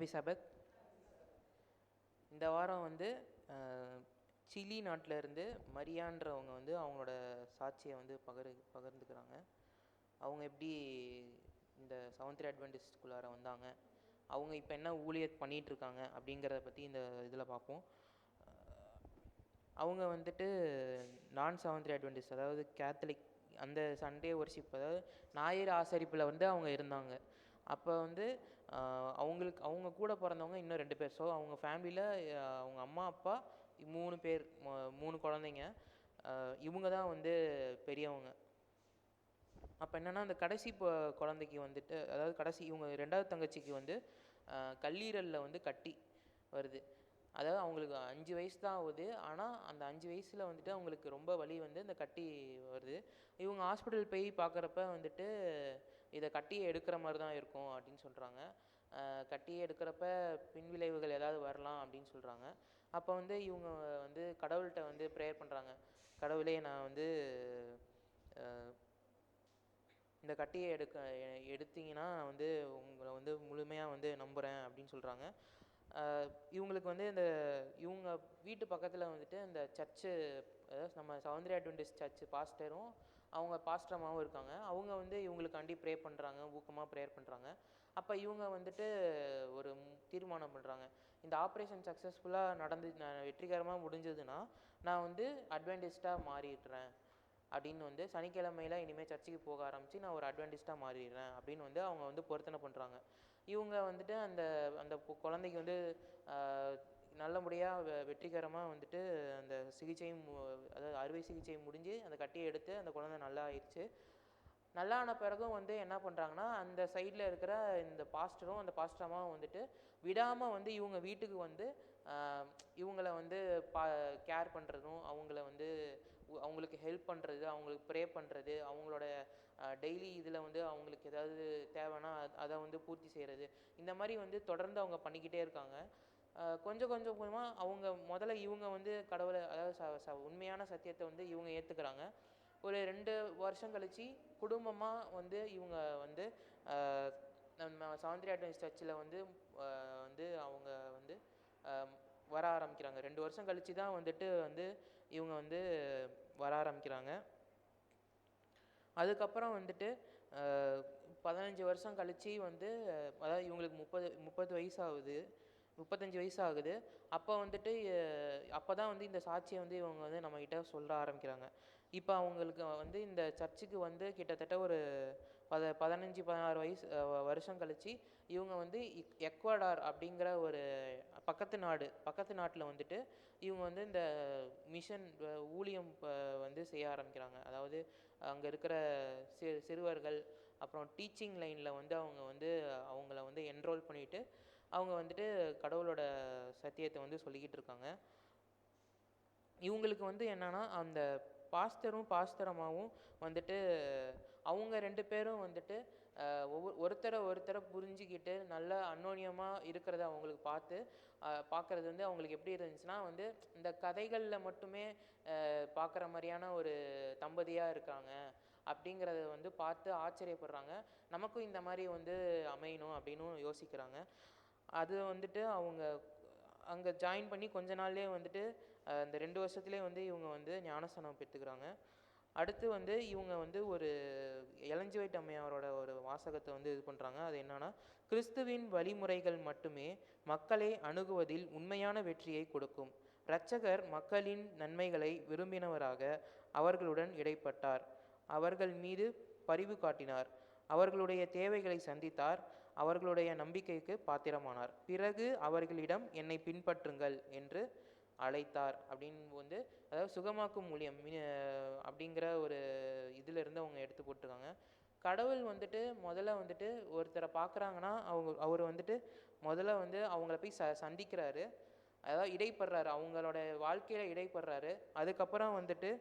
Happy சபத். இந்த வாரம் வந்து சிலி நாட்டில் இருந்து மரியான்றவங்க வந்து அவங்களோட சாட்சியை வந்து பகிர்ந்துக்கிறாங்க. அவங்க எப்படி இந்த செவன்த் அட்வென்டிஸ்ட்குள்ளார வந்தாங்க, அவங்க இப்போ என்ன ஊழியர் பண்ணிகிட்ருக்காங்க அப்படிங்கிறத பற்றி இந்த இதில் பார்ப்போம். அவங்க வந்துட்டு நான் செவன்த் அட்வென்டிஸ்ட், அதாவது கேத்தலிக், அந்த சண்டே ஒர்ஷிப், அதாவது ஞாயிறு ஆசரிப்பில் வந்து அவங்க இருந்தாங்க. அப்போ வந்து அவங்க கூட பிறந்தவங்க இன்னும் 2 பேர். ஸோ அவங்க ஃபேமிலியில் அவங்க அம்மா அப்பா 3 பேர், 3 குழந்தைங்க. இவங்க தான் வந்து பெரியவங்க. அப்போ என்னென்னா, அந்த கடைசி குழந்தைக்கு வந்துட்டு, அதாவது கடைசி இவங்க 2வது தங்கச்சிக்கு வந்து கல்லீரலில் வந்து கட்டி வருது. அதாவது அவங்களுக்கு 5 வயசு தான் ஆகுது. ஆனால் அந்த 5 வயசில் வந்துட்டு அவங்களுக்கு ரொம்ப வலி வந்து இந்த கட்டி வருது. இவங்க ஹாஸ்பிட்டல் போய் பார்க்குறப்ப வந்துட்டு இதை கட்டியை எடுக்கிற மாதிரி தான் இருக்கும் அப்படின்னு சொல்கிறாங்க. கட்டியை எடுக்கிறப்ப பின்விளைவுகள் ஏதாவது வரலாம் அப்படின்னு சொல்கிறாங்க. அப்போ வந்து இவங்க வந்து கடவுள்கிட்ட வந்து ப்ரேயர் பண்ணுறாங்க. கடவுளே, நான் வந்து இந்த கட்டியை எடுத்தீங்கன்னா வந்து உங்களை வந்து முழுமையாக வந்து நம்புகிறேன் அப்படின்னு சொல்கிறாங்க. இவங்களுக்கு வந்து இவங்க வீட்டு பக்கத்தில் வந்துட்டு இந்த சர்ச்சு, அதாவது நம்ம செவன்த் அட்வென்டிஸ்ட் சர்ச்சு பாஸ்டரும் அவங்க பாஸ்டரமாகவும் இருக்காங்க. அவங்க வந்து இவங்களுக்காண்டி ப்ரே பண்ணுறாங்க, ஊக்கமாக ப்ரேயர் பண்ணுறாங்க. அப்போ இவங்க வந்துட்டு ஒரு தீர்மானம் பண்ணுறாங்க, இந்த ஆப்ரேஷன் சக்ஸஸ்ஃபுல்லாக வெற்றிகரமாக முடிஞ்சதுன்னா நான் வந்து அட்வென்டிஸ்ட்டாக மாறிடுறேன் அப்படின்னு வந்து சனிக்கிழமையில் இனிமேல் சர்ச்சுக்கு போக ஆரம்பித்து நான் ஒரு அட்வென்டிஸ்ட்டாக மாறிடுறேன் அப்படின்னு வந்து அவங்க வந்து பொருத்தனை பண்ணுறாங்க. இவங்க வந்துட்டு அந்த குழந்தைக்கு வந்து நல்லபடியாக வெற்றிகரமாக வந்துட்டு அந்த சிகிச்சையும், அதாவது அறுவை சிகிச்சை முடிஞ்சு அந்த கட்டியை எடுத்து அந்த குழந்தை நல்லா ஆயிடுச்சு. நல்லான பிறகும் வந்து என்ன பண்ணுறாங்கன்னா, அந்த சைடில் இருக்கிற இந்த பாஸ்டரும் அந்த பாஸ்டரமாகவும் வந்துட்டு விடாமல் வந்து இவங்க வீட்டுக்கு வந்து இவங்களை வந்து கேர் பண்ணுறதும், அவங்களுக்கு ஹெல்ப் பண்ணுறது, அவங்களுக்கு ப்ரே பண்ணுறது, அவங்களோட டெய்லி இதில் வந்து அவங்களுக்கு ஏதாவது தேவைன்னா அதை வந்து பூர்த்தி செய்கிறது, இந்த மாதிரி வந்து தொடர்ந்து அவங்க பண்ணிக்கிட்டே இருக்காங்க. கொஞ்சம் கொஞ்சமாக அவங்க இவங்க வந்து கடவுளை, அதாவது உண்மையான சத்தியத்தை வந்து இவங்க ஏற்றுக்கிறாங்க. ஒரு 2 வருஷம் கழித்து குடும்பமாக வந்து இவங்க வந்து நம்ம செவன்த் அட்வென்டிஸ்ட் சர்ச்சில் வந்து அவங்க வந்து வர ஆரம்பிக்கிறாங்க. 2 வருஷம் கழித்து தான் வந்துட்டு இவங்க வந்து வர ஆரம்பிக்கிறாங்க. அதுக்கப்புறம் வந்துட்டு 15 வருஷம் கழித்து வந்து, அதாவது இவங்களுக்கு 30 வயசு ஆகுது, 35 வயசு ஆகுது. அப்போ வந்துட்டு அப்போ தான் வந்து இந்த சாட்சியை வந்து இவங்க வந்து நம்மக்கிட்ட சொல்ல ஆரம்பிக்கிறாங்க. இப்போ அவங்களுக்கு வந்து இந்த சர்ச்சுக்கு வந்து கிட்டத்தட்ட ஒரு 15-16 வருஷம் கழித்து இவங்க வந்து எக்வடார் அப்படிங்கிற ஒரு பக்கத்து நாட்டில் வந்துட்டு இவங்க வந்து இந்த மிஷன் ஊழியம் வந்து செய்ய ஆரம்பிக்கிறாங்க. அதாவது அங்கே இருக்கிற சிறுவர்கள், அப்புறம் டீச்சிங் லைனில் வந்து அவங்கள வந்து என்ரோல் பண்ணிவிட்டு அவங்க வந்துட்டு கடவுளோட சத்தியத்தை வந்து சொல்லிக்கிட்டு இருக்காங்க. இவங்களுக்கு வந்து என்னென்னா, அந்த பாஸ்டரமாகவும் வந்துட்டு அவங்க 2 பேரும் வந்துட்டு ஒருத்தரை புரிஞ்சிக்கிட்டு நல்ல அன்னோன்யமாக இருக்கிறத அவங்களுக்கு பார்க்குறது வந்து அவங்களுக்கு எப்படி இருந்துச்சுன்னா, வந்து இந்த கதைகளில் மட்டுமே பார்க்குற மாதிரியான ஒரு தம்பதியாக இருக்காங்க அப்படிங்கிறத வந்து பார்த்து ஆச்சரியப்படுறாங்க. நமக்கும் இந்த மாதிரி வந்து அமையணும் அப்படின்னு யோசிக்கிறாங்க. அது வந்துட்டு அவங்க அங்கே ஜாயின் பண்ணி கொஞ்ச நாள்லேயே வந்துட்டு இந்த 2 வருஷத்துலேயே வந்து இவங்க வந்து ஞானஸ்தானம் பெற்றுக்கிறாங்க. அடுத்து வந்து இவங்க வந்து ஒரு இளஞ்சிவயிட்டு அம்மையாரோட ஒரு வாசகத்தை வந்து இது பண்ணுறாங்க. அது என்னன்னா, கிறிஸ்துவின் வழிமுறைகள் மட்டுமே மக்களை அணுகுவதில் உண்மையான வெற்றியை கொடுக்கும். இரட்சகர் மக்களின் நன்மைகளை விரும்பினவராக அவர்களுடன் இடைப்பட்டார், அவர்கள் மீது பரிவு காட்டினார், அவர்களுடைய தேவைகளை சந்தித்தார், அவர்களுடைய நம்பிக்கைக்கு பாத்திரமானார், பிறகு அவர்களிடம் என்னை பின்பற்றுங்கள் என்று அழைத்தார் அப்படின்னு வந்து, அதாவது சுகமாக்கும் ஊழியம் அப்படிங்கிற ஒரு இதிலிருந்து அவங்க எடுத்து போட்டிருக்காங்க. கடவுள் வந்துட்டு முதல்ல வந்துட்டு ஒருத்தரை பார்க்குறாங்கன்னா அவர் வந்துட்டு முதல்ல வந்து அவங்கள போய் சந்திக்கிறாரு, அதாவது இடைப்படுறாரு, அவங்களோட வாழ்க்கையில் இடைப்படுறாரு. அதுக்கப்புறம் வந்துட்டு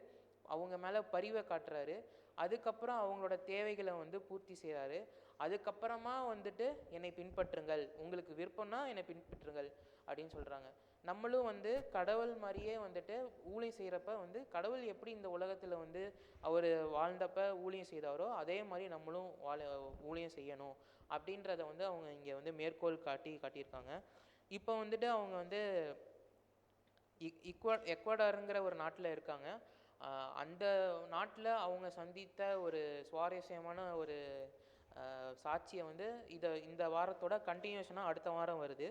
அவங்க மேலே பரிவை காட்டுறாரு. அதுக்கப்புறம் அவங்களோட தேவைகளை வந்து பூர்த்தி செய்கிறாரு. அதுக்கப்புறமா வந்துட்டு என்னை பின்பற்றுங்கள், உங்களுக்கு விருப்பம்னா என்னை பின்பற்றுங்கள் அப்படின்னு சொல்கிறாங்க. நம்மளும் வந்து கடவுள் மாதிரியே வந்துட்டு ஊழியம் செய்கிறப்ப வந்து கடவுள் எப்படி இந்த உலகத்தில் வந்து அவர் வாழ்ந்தப்ப ஊழியம் செய்தாரோ அதே மாதிரி நம்மளும் ஊழியம் செய்யணும் அப்படின்றத வந்து அவங்க இங்கே வந்து மேற்கோள் காட்டியிருக்காங்க. இப்போ வந்துட்டு அவங்க வந்து எக்வடாருங்கிற ஒரு நாட்டில் இருக்காங்க. அந்த நாட்டில் அவங்க சந்தித்த ஒரு சுவாரஸ்யமான ஒரு சாட்சியை வந்து இந்த வாரத்தோட கண்டினியூஷனாக அடுத்த வாரம் வருது.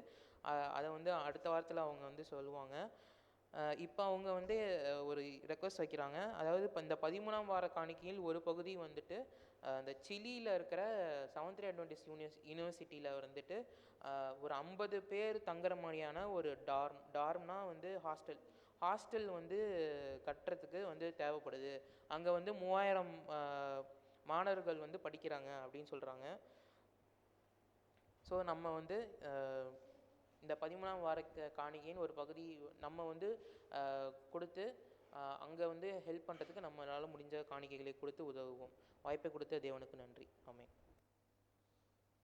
அதை வந்து அடுத்த வாரத்தில் அவங்க வந்து சொல்லுவாங்க. இப்போ அவங்க வந்து ஒரு ரெக்வஸ்ட் வைக்கிறாங்க. அதாவது இப்போ இந்த 13ஆம் வார காணிக்கையில் ஒரு பகுதி வந்துட்டு இந்த சிலியில் இருக்கிற செவன்த் டே அட்வென்டிஸ்ட் யூனிவர்சிட்டியில் வந்துட்டு ஒரு 50 பேர் தங்குற மாதிரியான ஒரு டார்ம்னா வந்து ஹாஸ்டல் வந்து கட்டுறதுக்கு வந்து தேவைப்படுது. அங்கே வந்து 3000 மாணவர்கள் வந்து படிக்கிறாங்க அப்படின்னு சொல்கிறாங்க. ஸோ நம்ம வந்து இந்த 13ஆம் வார காணிக்கையின் ஒரு பகுதி நம்ம வந்து கொடுத்து அங்கே வந்து ஹெல்ப் பண்ணுறதுக்கு நம்மளால் முடிஞ்ச காணிக்கைகளை கொடுத்து உதவுவோம். வாய்ப்பை கொடுத்த தேவனுக்கு நன்றி. ஆமென்.